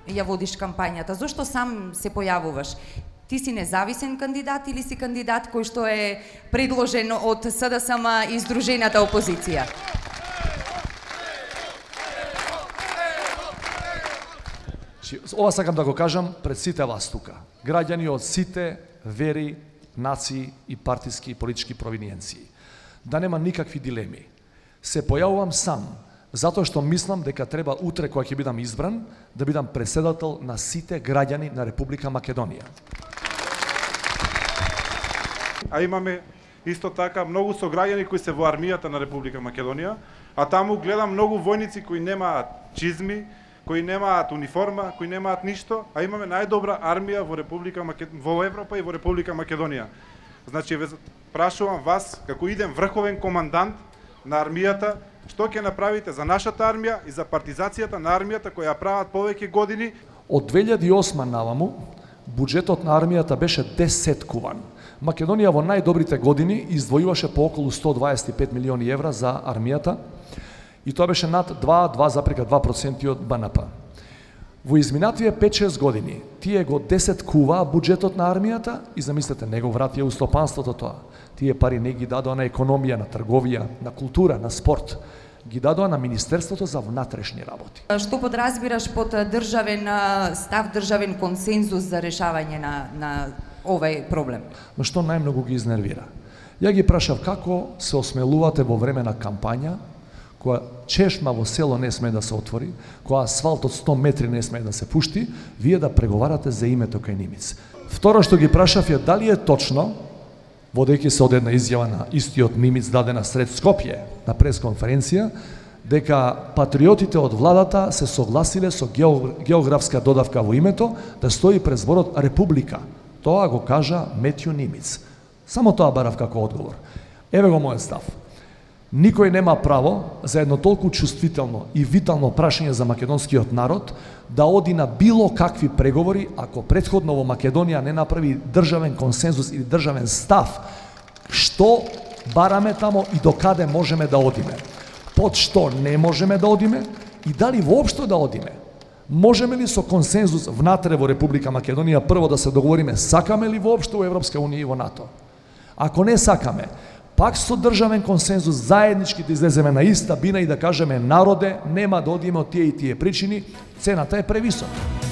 ја водиш кампањата? Зошто сам се појавуваш? Ти си независен кандидат или си кандидат кој што е предложен од СДСМ и Здружената опозиција? Ова сакам да го кажам пред сите вас тука. Граѓани од сите вери, нации и партиски и политички провиниенции. Да нема никакви дилеми. Се појавувам сам, затоа што мислам дека треба утре кога ќе бидам избран, да бидам председател на сите граѓани на Република Македонија. А имаме исто така многу сограѓани кои се во армијата на Република Македонија, а таму гледам многу војници кои немаат чизми, кои немаат униформа, кои немаат ништо, а имаме најдобра армија во Европа и во Република Македонија. Значи, прашувам вас, како идем врховен командант на армијата, што ќе направите за нашата армија и за партизацијата на армијата која прават повеќе години? Од 2008 наваму, буџетот на армијата беше десеткуван. Македонија во најдобрите години издвојуваше по околу 125 милиони евра за армијата и тоа беше над 2,2% од БНП. Во изминативе 5-6 години тие го десеткуваа буџетот на армијата и замислете, не го вратија у стопанството тоа. Тие пари не ги дадоа на економија, на трговија, на култура, на спорт. Ги дадоа на Министерството за внатрешни работи. Што подразбираш под државен став, државен консензус за решавање на овој проблем? Но што најмногу ги изнервира? Ја ги прашав како се осмелувате во време на кампања, која чешма во село не смее да се отвори, која асфалт од 100 метри не смее да се пушти, вие да преговарате за името кај Нимиц. Второ што ги прашав е дали е точно, водејќи се од една изјава на истиот Нимиц дадена сред Скопје на пресконференција, дека патриотите од владата се согласиле со географска додавка во името да стои пред зборот Република. Тоа го кажа Метју Нимиц. Само тоа барав како одговор. Еве го мојот став. Никој нема право за едно толку чувствително и витално прашање за македонскиот народ да оди на било какви преговори ако претходно во Македонија не направи државен консензус или државен став што бараме тамо и до каде можеме да одиме, под што не можеме да одиме и дали воопшто да одиме. Можеме ли со консензус внатре во Република Македонија прво да се договориме сакаме ли воопшто во Европска унија и во НАТО? Ако не сакаме, пак со државен консензус заеднички да излеземе на иста бина и да кажеме народе, нема да одиме од тие и тие причини, цената е превисока.